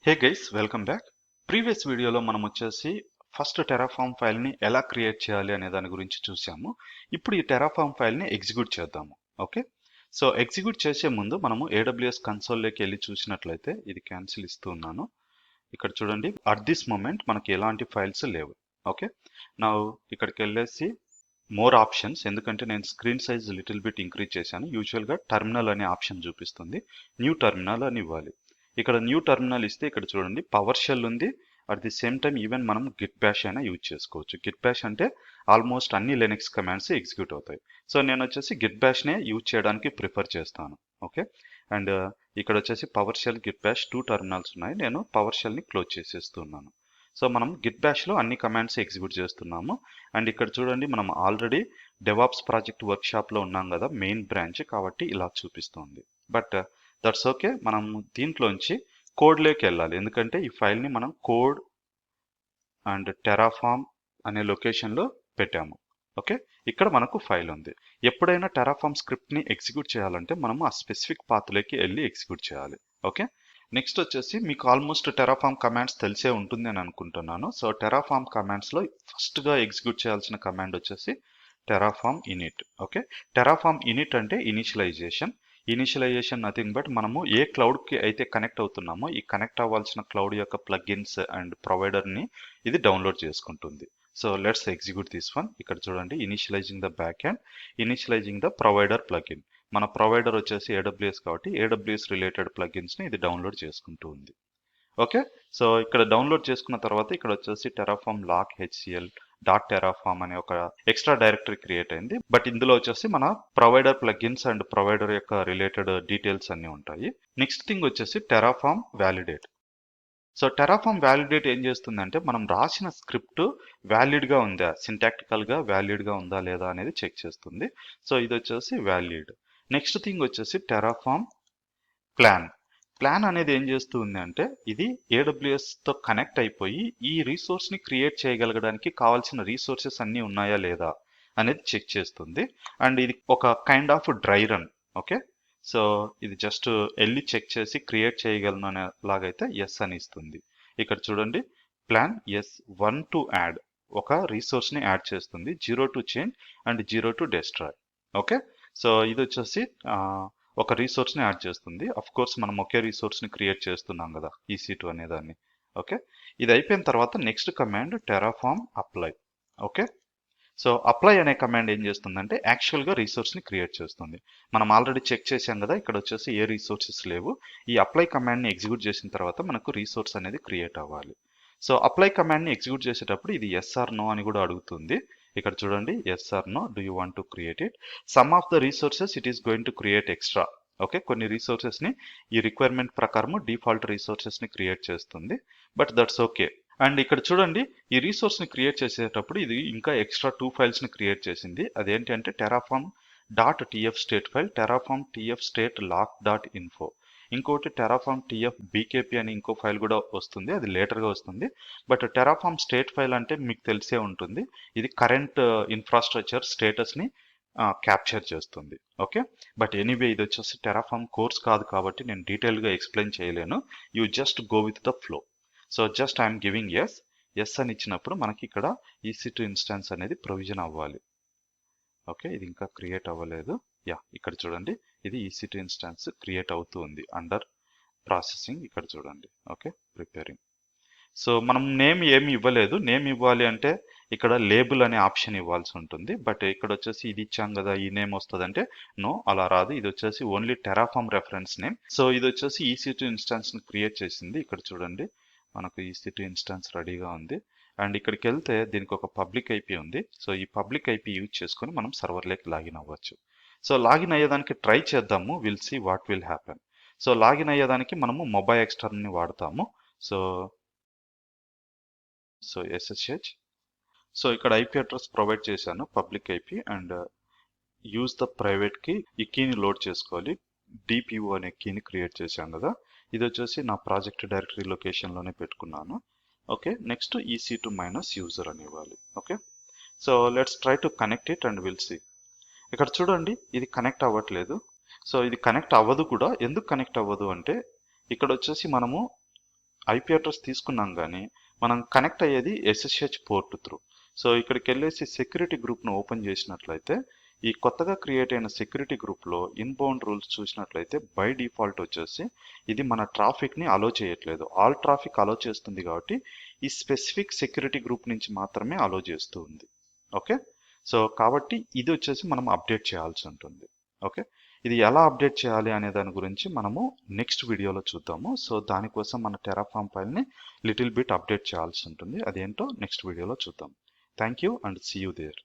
Hey guys, welcome back. Previous వీడియోలో మనం వచ్చేసి ఫస్ట్ టెరాఫామ్ ఫైల్ని ఎలా క్రియేట్ చేయాలి అనే దాని గురించి చూసాము. ఇప్పుడు ఈ టెరాఫామ్ ఫైల్ని ఎగ్జిక్యూట్ చేద్దాము. ఓకే, సో ఎగ్జిక్యూట్ చేసే ముందు మనము AWS కన్సోల్లోకి వెళ్ళి చూసినట్లయితే, ఇది క్యాన్సిల్ ఇస్తూ ఉన్నాను. ఇక్కడ చూడండి, అట్ దిస్ మూమెంట్ మనకి ఎలాంటి ఫైల్స్ లేవు. ఓకే, నా ఇక్కడికి వెళ్ళేసి మోర్ ఆప్షన్స్, ఎందుకంటే నేను screen size little bit increase చేశాను. యూజువల్గా టర్మినల్ అనే ఆప్షన్ చూపిస్తుంది, న్యూ టర్మినల్ అని ఇవ్వాలి. ఇక్కడ న్యూ టర్మినల్ ఇస్తే ఇక్కడ చూడండి పవర్ షెల్ ఉంది. At the same time even మనం గిట్ బ్యాష్ అయినా యూజ్ చేసుకోవచ్చు. గిట్ బ్యాష్ అంటే ఆల్మోస్ట్ అన్ని లెనిక్స్ కమాండ్స్ ఎగ్జిక్యూట్ అవుతాయి. సో నేను వచ్చేసి గిట్ బ్యాష్నే యూజ్ చేయడానికి ప్రిఫర్ చేస్తాను. ఓకే, అండ్ ఇక్కడ వచ్చేసి PowerShell, Git Bash 2 terminals ఉన్నాయి. నేను పవర్ షెల్ని క్లోజ్ చేసేస్తున్నాను. సో మనం గిట్ బ్యాష్లో అన్ని కమాండ్స్ ఎగ్జిక్యూట్ చేస్తున్నాము. అండ్ ఇక్కడ చూడండి, మనం ఆల్రెడీ డెవాప్స్ ప్రాజెక్ట్ వర్క్షాప్లో ఉన్నాం కదా, మెయిన్ బ్రాంచ్ కాబట్టి ఇలా చూపిస్తుంది. బట్ దట్స్ ఓకే, మనం దీంట్లోంచి కోడ్లోకి వెళ్ళాలి. ఎందుకంటే ఈ ఫైల్ని మనం కోడ్ అండ్ టెరాఫామ్ అనే లొకేషన్లో పెట్టాము. ఓకే, ఇక్కడ మనకు ఫైల్ ఉంది. ఎప్పుడైనా టెరాఫామ్ స్క్రిప్ట్ని ఎగ్జిక్యూట్ చేయాలంటే మనము ఆ స్పెసిఫిక్ పాత్లోకి వెళ్ళి ఎగ్జిక్యూట్ చేయాలి. ఓకే, నెక్స్ట్ వచ్చేసి మీకు ఆల్మోస్ట్ టెరాఫామ్ కమాండ్స్ తెలిసే ఉంటుంది అని అనుకుంటున్నాను. సో టెరాఫామ్ కమాండ్స్లో ఫస్ట్గా ఎగ్జిక్యూట్ చేయాల్సిన కమాండ్ వచ్చేసి Terraform in it. Okay, Terraform in it అంటే ఇనిషియలైజేషన్. ఇనిషియలైజేషన్ నథింగ్ బట్ మనము ఏ క్లౌడ్కి అయితే కనెక్ట్ అవుతున్నామో ఈ కనెక్ట్ అవ్వాల్సిన క్లౌడ్ యొక్క ప్లగిన్స్ అండ్ ప్రొవైడర్ని ఇది డౌన్లోడ్ చేసుకుంటుంది. So let's execute this one. ఇక్కడ చూడండి, initialising the back end, initialising the provider plugin. మన ప్రొవైడర్ వచ్చేసి AWS కాబట్టి AWS రిలేటెడ్ ప్లగిన్స్ని ఇది డౌన్లోడ్ చేసుకుంటూ ఉంది. ఓకే, సో ఇక్కడ డౌన్లోడ్ చేసుకున్న తర్వాత ఇక్కడ వచ్చేసి Terraform lock HCL dot Terraform అనే ఒక ఎక్స్ట్రా డైరెక్టరీ క్రియేట్ అయింది. బట్ ఇందులో వచ్చేసి మన ప్రొవైడర్ ప్లగిన్స్ అండ్ ప్రొవైడర్ యొక్క రిలేటెడ్ డీటెయిల్స్ అన్ని ఉంటాయి. నెక్స్ట్ థింగ్ వచ్చేసి Terraform validate. So Terraform validate ఏం చేస్తుందంటే మనం రాసిన స్క్రిప్ట్ వ్యాలిడ్గా ఉందా, సింటాక్టికల్గా వ్యాలిడ్గా ఉందా లేదా అనేది చెక్ చేస్తుంది. సో ఇది వచ్చేసి వ్యాలిడ్. నెక్స్ట్ థింగ్ వచ్చేసి టెరాఫామ్ ప్లాన్. ప్లాన్ అనేది ఏం చేస్తుంది అంటే ఇది AWSతో కనెక్ట్ అయిపోయి ఈ రిసోర్స్ని క్రియేట్ చేయగలగడానికి కావాల్సిన రిసోర్సెస్ అన్నీ ఉన్నాయా లేదా అనేది చెక్ చేస్తుంది. అండ్ ఇది ఒక kind of dry run. Okay, so ఇది జస్ట్ వెళ్ళి చెక్ చేసి క్రియేట్ చేయగలను అనే లాగైతే ఎస్ అని ఇస్తుంది. ఇక్కడ చూడండి, ప్లాన్ ఎస్ 1 టు యాడ్, ఒక రిసోర్స్ని యాడ్ చేస్తుంది. 0 to change and 0 to destroy. Okay, so ఇది వచ్చేసి ఒక రిసోర్స్ని యాడ్ చేస్తుంది. అఫ్ కోర్స్ మనం ఒకే రిసోర్స్ని క్రియేట్ చేస్తున్నాం కదా, EC2 అనే దాన్ని. ఓకే, ఇది అయిపోయిన తర్వాత next command Terraform apply. Okay, so apply అనే కమాండ్ ఏం చేస్తుందంటే యాక్చువల్గా రిసోర్స్ని క్రియేట్ చేస్తుంది. మనం ఆల్రెడీ చెక్ చేసాం కదా, ఇక్కడ వచ్చేసి ఏ రిసోర్సెస్ లేవు. ఈ అప్లై కమాండ్ని ఎగ్జిక్యూట్ చేసిన తర్వాత మనకు రిసోర్స్ అనేది క్రియేట్ అవ్వాలి. సో అప్లై కమాండ్ని ఎగ్జిక్యూట్ చేసేటప్పుడు ఇది ఎస్ ఆర్ నో అని కూడా అడుగుతుంది. ఇక్కడ చూడండి, yes or no, do you want to create it. Some of the resources it is going to create extra. Okay, కొన్ని రిసోర్సెస్ని ఈ రిక్వైర్మెంట్ ప్రకారము డిఫాల్ట్ రిసోర్సెస్ని క్రియేట్ చేస్తుంది. But that's okay. అండ్ ఇక్కడ చూడండి, ఈ రిసోర్స్ని క్రియేట్ చేసేటప్పుడు ఇది ఇంకా ఎక్స్ట్రా 2 ఫైల్స్ని క్రియేట్ చేసింది. అదేంటి అంటే Terraform dot TF state file, Terraform TF state lock dot info. ఇంకోటి టెరాఫామ్ TF BKP అని ఇంకో ఫైల్ కూడా వస్తుంది, అది లేటర్గా వస్తుంది. బట్ టెరాఫామ్ స్టేట్ ఫైల్ అంటే మీకు తెలిసే ఉంటుంది, ఇది కరెంట్ ఇన్ఫ్రాస్ట్రక్చర్ స్టేటస్ని క్యాప్చర్ చేస్తుంది. ఓకే, బట్ ఎనీవే ఇది వచ్చేసి టెరాఫామ్ కోర్స్ కాదు కాబట్టి నేను డీటెయిల్గా ఎక్స్ప్లెయిన్ చేయలేను. You just go with the flow. So just I'm giving yes అని ఇచ్చినప్పుడు మనకి ఇక్కడ EC2 ఇన్స్టాన్స్ అనేది ప్రొవిజన్ అవ్వాలి. ఓకే, ఇది ఇంకా క్రియేట్ అవ్వలేదు. యా, ఇక్కడ చూడండి, ఇది EC2 ఇన్స్టాన్స్ క్రియేట్ అవుతూ ఉంది, అండర్ ప్రాసెసింగ్. ఇక్కడ చూడండి. Okay, preparing. సో మనం నేమ్ ఏమి ఇవ్వలేదు. నేమ్ ఇవ్వాలి అంటే ఇక్కడ లేబుల్ అనే ఆప్షన్ ఇవ్వాల్సి ఉంటుంది. బట్ ఇక్కడ వచ్చేసి ఇది ఇచ్చాం కదా, ఈ నేమ్ వస్తుందంటే నో, అలా రాదు. ఇది వచ్చేసి only Terraform reference name. So ఇది వచ్చేసి EC2 ఇన్స్టాన్స్ని క్రియేట్ చేసింది. ఇక్కడ చూడండి, మనకు EC2 ఇన్స్టాన్స్ రెడీగా ఉంది. అండ్ ఇక్కడికి వెళ్తే దీనికి ఒక పబ్లిక్ IP ఉంది. సో ఈ పబ్లిక్ IP యూజ్ చేసుకొని మనం సర్వర్లోకి లాగిన్ అవ్వచ్చు. సో లాగిన్ అయ్యేదానికి ట్రై చేద్దాము, will see what will happen. So login అయ్యేదానికి మనము మొబైల్ ఎక్స్టర్న్ని వాడతాము. So SSH. సో ఇక్కడ IP అడ్రస్ ప్రొవైడ్ చేశాను, public IP, and use the private key. ఈ కీని లోడ్ చేసుకోవాలి. DPO అనే కీని క్రియేట్ చేశాను కదా, ఇది వచ్చేసి నా ప్రాజెక్ట్ డైరెక్టరీ లొకేషన్లోనే పెట్టుకున్నాను. Okay, next EC2 minus user అని ఇవ్వాలి. Okay, so let's try to connect it and will see. ఇక్కడ చూడండి, ఇది కనెక్ట్ అవ్వట్లేదు. సో ఇది కనెక్ట్ అవ్వదు కూడా. ఎందుకు కనెక్ట్ అవ్వదు అంటే ఇక్కడ వచ్చేసి మనము ఐపీ అడ్రస్ తీసుకున్నాం కానీ మనం కనెక్ట్ అయ్యేది ఎస్ఎస్హెచ్ పోర్ట్ త్రూ. సో ఇక్కడికి వెళ్ళేసి సెక్యూరిటీ గ్రూప్ను ఓపెన్ చేసినట్లయితే ఈ కొత్తగా క్రియేట్ అయిన సెక్యూరిటీ గ్రూప్లో ఇన్బౌండ్ రూల్స్ చూసినట్లయితే బై డిఫాల్ట్ వచ్చేసి ఇది మన ట్రాఫిక్ని అలో చేయట్లేదు. ఆల్ ట్రాఫిక్ అలో చేస్తుంది కాబట్టి ఈ స్పెసిఫిక్ సెక్యూరిటీ గ్రూప్ నుంచి మాత్రమే అలో చేస్తూ ఉంది. ఓకే, సో కాబట్టి ఇది వచ్చేసి మనం అప్డేట్ చేయాల్సి ఉంటుంది. ఓకే, ఇది ఎలా అప్డేట్ చేయాలి అనే దాని గురించి మనము నెక్స్ట్ వీడియోలో చూద్దాము. సో దానికోసం మన టెరాఫార్మ్ ఫైల్ని లిటిల్ బిట్ అప్డేట్ చేయాల్సి ఉంటుంది. అదేంటో నెక్స్ట్ వీడియోలో చూద్దాం. Thank you and see you there.